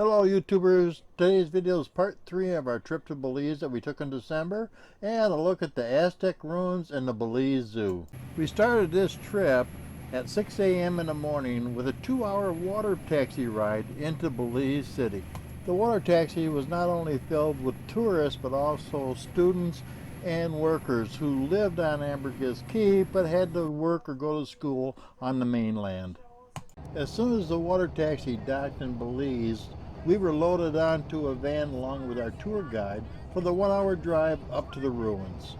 Hello YouTubers, today's video is part 3 of our trip to Belize that we took in December and a look at the Aztec ruins and the Belize Zoo. We started this trip at 6 a.m. in the morning with a 2-hour water taxi ride into Belize City. The water taxi was not only filled with tourists but also students and workers who lived on Ambergris Caye but had to work or go to school on the mainland. As soon as the water taxi docked in Belize, we were loaded onto a van along with our tour guide for the 1-hour drive up to the ruins.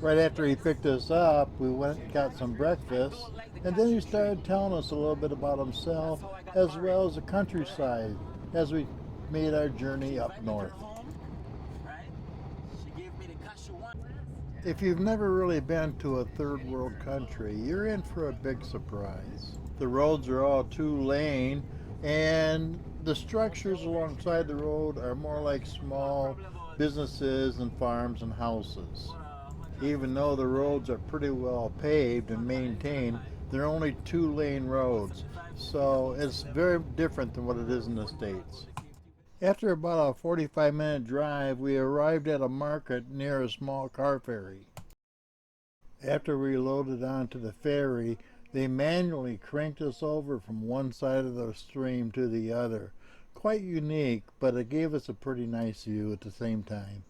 Right after he picked us up, we went and got some breakfast, and then he started telling us a little bit about himself as well as the countryside as we made our journey up north. If you've never really been to a third world country, you're in for a big surprise. The roads are all 2-lane, and the structures alongside the road are more like small businesses and farms and houses. Even though the roads are pretty well paved and maintained, they're only 2-lane roads, so it's very different than what it is in the States. After about a 45-minute drive, we arrived at a market near a small car ferry. After we loaded onto the ferry, they manually cranked us over from one side of the stream to the other. Quite unique, but it gave us a pretty nice view at the same time.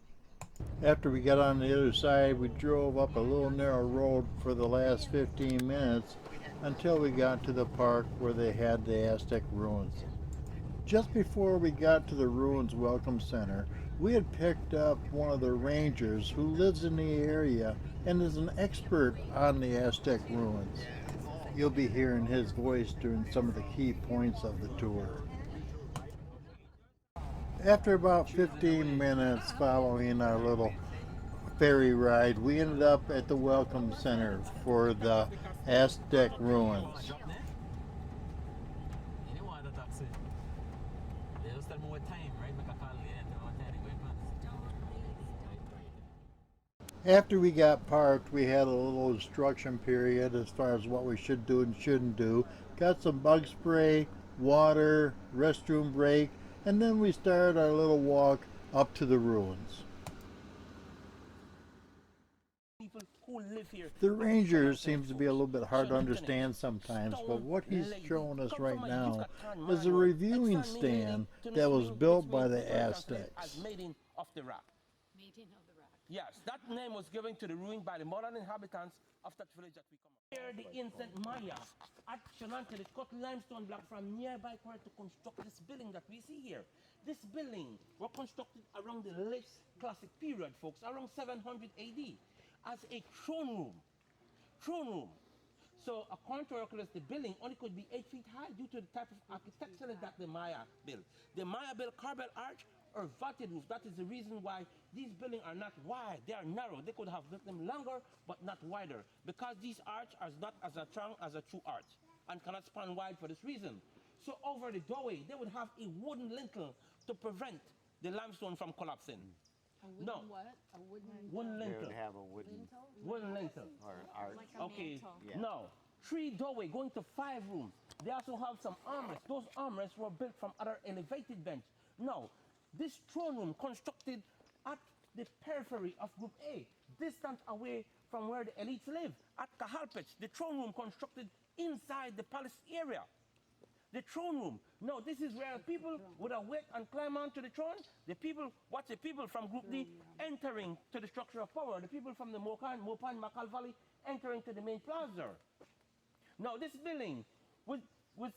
After we got on the other side, we drove up a little narrow road for the last 15 minutes until we got to the park where they had the Aztec ruins. Just before we got to the Ruins Welcome Center, we had picked up one of the rangers who lives in the area and is an expert on the Aztec ruins. You'll be hearing his voice during some of the key points of the tour. After about 15 minutes following our little ferry ride, we ended up at the Welcome Center for the Aztec ruins. After we got parked, we had a little instruction period as far as what we should do and shouldn't do. Got some bug spray, water, restroom break, and then we started our little walk up to the ruins. The ranger seems to be a little bit hard to understand sometimes, but what he's showing us right now is a reviewing stand that was built by the Aztecs. Yes, that name was given to the ruin by the modern inhabitants of that village that we come up. Here, the ancient Maya at Chenante, they cut limestone block from nearby quarry to construct this building that we see here. This building was constructed around the late classic period, folks, around 700 AD, as a throne room. Throne room. So according to archaeologists, the building only could be 8 feet high due to the type of architecture that the Maya built. The Maya built corbel arch or vaulted roof. That is the reason why these buildings are not wide. They are narrow. They could have built them longer, but not wider, because these arch are not as strong as a true arch and cannot span wide for this reason. So over the doorway, they would have a wooden lintel to prevent the limestone from collapsing. A wooden what? A wooden lintel. They would have a wooden lintel. Or arch. Like a Okay, mantle. Yeah. now 3 doorway going to 5 rooms. They also have some armrests. Those armrests were built from other elevated bench. Now, this throne room constructed at the periphery of Group A, distant away from where the elites live. At Cahalpech, the throne room constructed inside the palace area. The throne room. No, this is where people would await and climb onto the throne. The people, watch the people from Group D entering to the structure of power. The people from the Mopan, Makal Valley entering to the main plaza. Now, this building would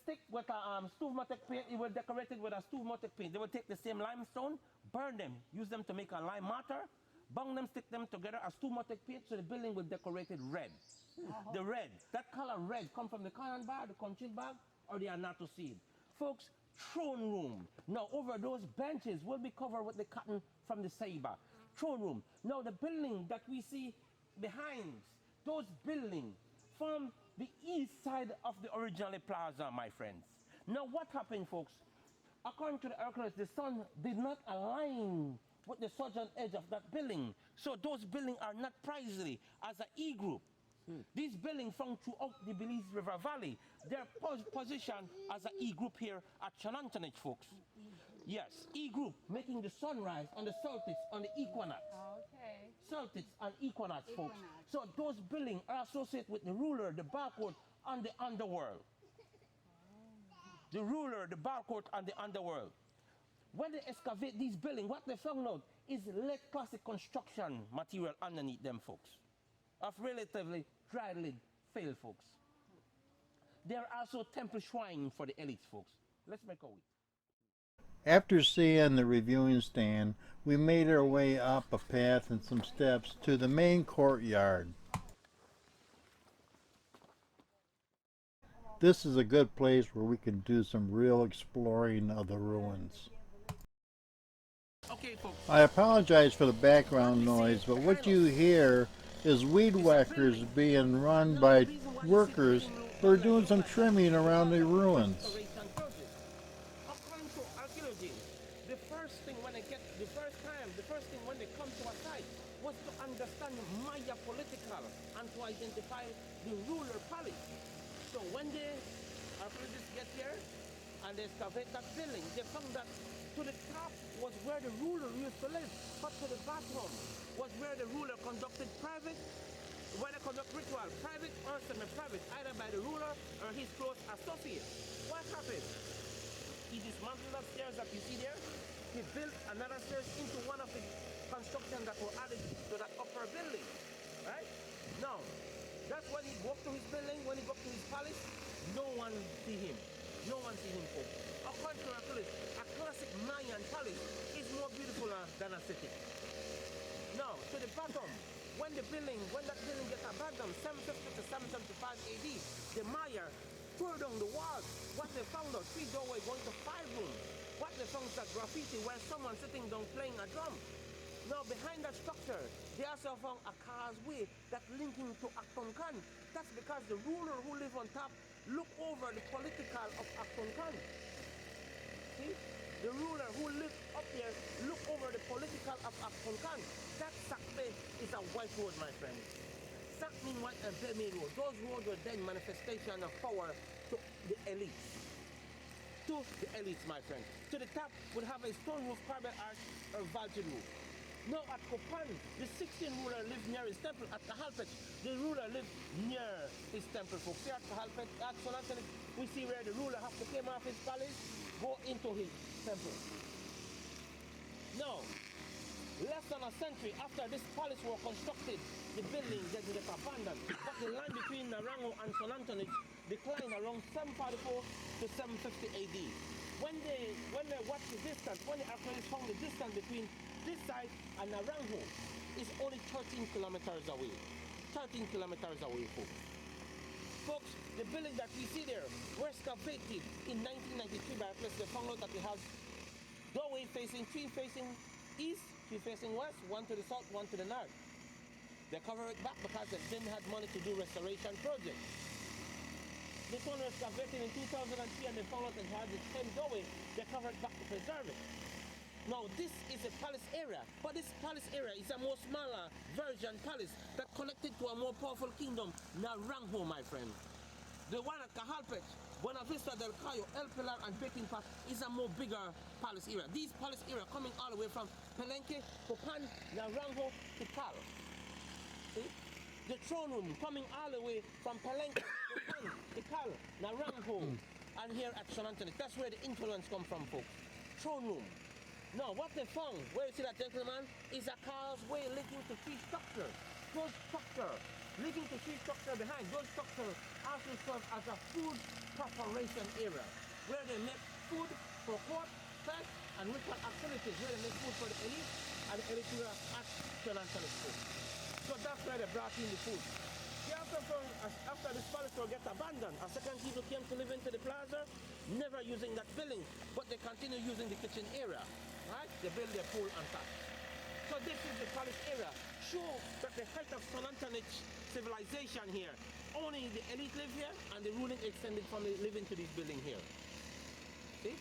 stick with a stuvmatic paint. It was decorated with a stuvmatic paint. They would take the same limestone, burn them, use them to make a lime mortar, bung them, stick them together as stuvmatic paint, so the building was decorated red. The red, that color red, come from the cotton bag, the conchil bag, or the anato seed. Folks, throne room. Now, over those benches will be covered with the cotton from the saiba. Throne room. Now, the building that we see behind, those buildings from the east side of the original plaza, my friends. Now, what happened, folks? According to the archaeologists, the sun did not align with the southern edge of that building. So those buildings are not precisely as an E group. These buildings found throughout the Belize River Valley, Their position as an E group here at Shanantonich, folks. Yes, E group making the sunrise on the solstice on the equinox. Okay. Solstice and equinox, folks. Equinox. So those buildings are associated with the ruler, the barcode, and the underworld. The ruler, the barcode, and the underworld. When they excavate these buildings, what they found out is late classic construction material underneath them, folks. Of relatively dry lid fail, folks. There are also temple shrine for the elites, folks. Let's make a way. After seeing the reviewing stand, we made our way up a path and some steps to the main courtyard. This is a good place where we can do some real exploring of the ruins. Okay, folks. I apologize for the background noise, but what you hear is weed whackers being run by workers who are doing some trimming around the ruins. According to archaeology, the first thing when they come to a site was to understand Maya political and to identify the ruler palace. So when the archaeologists get here and they excavate that building, they found that to the top was where the ruler used to live, but to the bottom was where the ruler conducted ritual, private or semi-private, either by the ruler or his close associates. What happened? He dismantled the stairs that you see there. He built another stairs into one of the constructions that were added to that upper building. Right? Now, that's when he walked to his building, when he got to his palace, no one see him. No one see him, folks. According to archaeologists, a classic Mayan palace is more beautiful than a city. Now, to the bottom, when that building gets abandoned, 750 to 775 AD, the Maya tore down the walls. What they found out, 3 doorways going to 5 rooms. What they found is that graffiti where someone sitting down playing a drum. Now, behind that structure, they also found a causeway that's linking to Acton Khan. That's because the ruler who lived on top looked over the political of Acton Khan. See? The ruler who lived up there looked over the political of Acton Khan. That Sakbe is a white road, my friend. Sak means white and Beme road. Those roads were then manifestation of power to the elites. To the elites, my friend. To the top would have a stone roof, carbon arch, or vaulted roof. Now at Kopan, the 16th ruler lived near his temple. At Kahalpet, the ruler lived near his temple. Folks, here at Kahalpet, at Sonantani, we see where the ruler has to came off his palace, go into his temple. Now, less than a century after this palace was constructed, the building didn't get abandoned. But the line between Narango and Sonantani declined around 744 to 750 AD. When they watched the distance, when the archaeologists found the distance between this side and Narango is only 13 kilometers away. 13 kilometers away, folks. Folks, the building that we see there were excavated in 1993 by a place. They found out that it has doorway facing, 3 facing east, 3 facing west, 1 to the south, 1 to the north. They cover it back because they didn't have money to do restoration projects. This one was excavated in 2003 and they found out it had the same doorway. They covered it back to preserve it. Now this is a palace area, but this palace area is a more smaller version palace that connected to a more powerful kingdom, Naranjo, my friend. The one at Kahalpet, Buena Vista del Cayo, El Pilar and Peking Park is a more bigger palace area. These palace area coming all the way from Palenque, Copan, Naranjo to Cal. See? The throne room coming all the way from Palenque, Copan, to Cal, Naranjo, and here at San Antonio. That's where the influence comes from, folks. Throne room. Now, what they found, where you see that gentleman, is a causeway linking to 3 structures. Those structures linking to 3 structures behind, those structures also serve as a food preparation area, where they make food for court, fest, and ritual activities, where they make food for the elite, and the elite will act to national food. So that's where they brought in the food. They also found, after this palace will get abandoned, a second people came to live into the plaza, never using that building, but they continue using the kitchen area. Right? They build their pool on top. So this is the palace area. Show that the height of San Antonich civilization here. Only the elite live here and the ruling extended family live into this building here. See?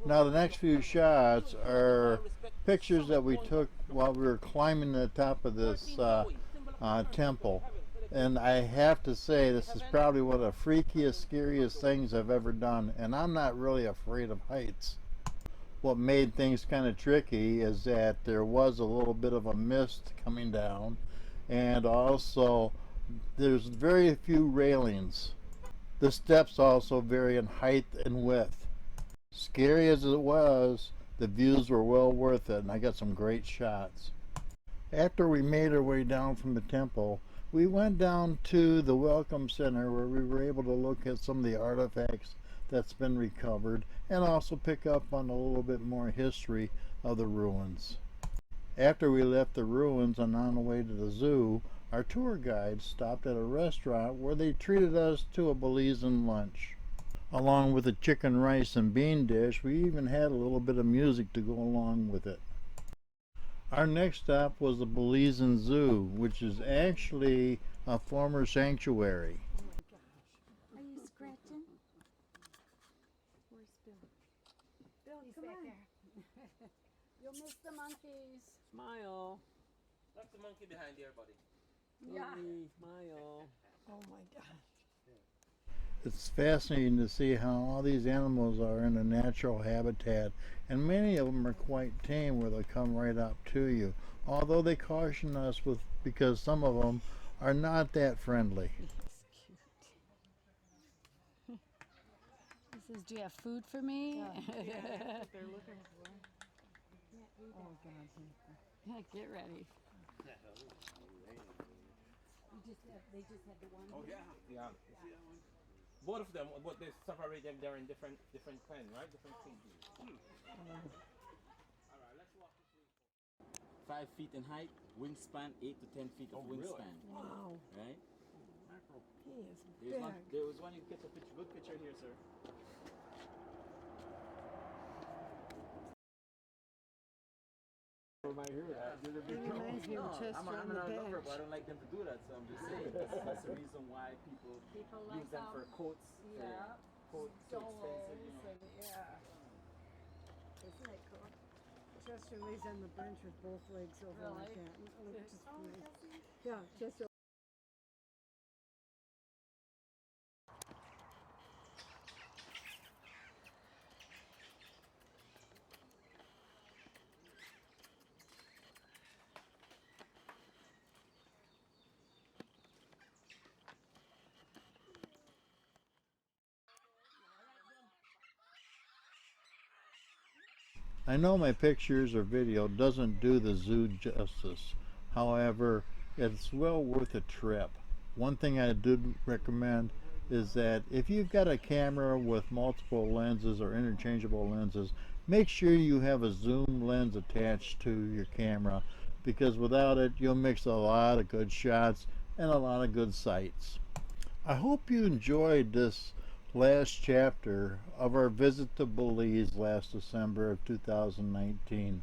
Now the next few shots are pictures that we took while we were climbing the top of this temple. And I have to say, this is probably one of the freakiest, scariest things I've ever done. And I'm not really afraid of heights. What made things kind of tricky is that there was a little bit of a mist coming down, and also there's very few railings. The steps also vary in height and width. Scary as it was, the views were well worth it, and I got some great shots. After we made our way down from the temple, we went down to the Welcome Center where we were able to look at some of the artifacts that's been recovered and also pick up on a little bit more history of the ruins. After we left the ruins and on the way to the zoo, our tour guide stopped at a restaurant where they treated us to a Belizean lunch. Along with the chicken rice and bean dish, we even had a little bit of music to go along with it. Our next stop was the Belizean Zoo, which is actually a former sanctuary. Are you scratching? Where's Bill? Bill, come on. You'll miss the monkeys. Smile. That's the monkey behind there, buddy. Yeah. Smile. Oh my gosh. It's fascinating to see how all these animals are in a natural habitat, and many of them are quite tame where they come right up to you, although they caution us because some of them are not that friendly. He's cute. He says, do you have food for me? Yeah, that's what they're looking for. Oh God. Get ready. They just had the one. Oh yeah, yeah. Both of them, but they separate them. They're in different pen, right? Different stages. All right, let's walk this way. 5 feet in height, wingspan 8 to 10 feet of wingspan. Wow. Right? He is There's big. one, there was one you get a picture, good picture here, sir. It reminds me of Chester I'm on the not a lover, bench. but I don't like them to do that, so I'm just saying that's the reason why people like use them for coats. Yeah. Coats too expensive, you know. Yeah. Isn't it cool? Chester lays on the bench with both legs over like Really? that. And it looks just Oh, nice. does he? Yeah, Chester. I know my pictures or video doesn't do the zoo justice. However, it's well worth a trip. One thing I did recommend is that if you've got a camera with multiple lenses or interchangeable lenses, make sure you have a zoom lens attached to your camera, because without it you'll mix a lot of good shots and a lot of good sights. I hope you enjoyed this last chapter of our visit to Belize last December of 2019.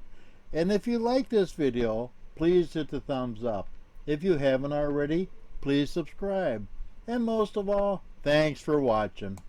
And if you like this video, please hit the thumbs up. If you haven't already, please subscribe. And most of all, thanks for watching.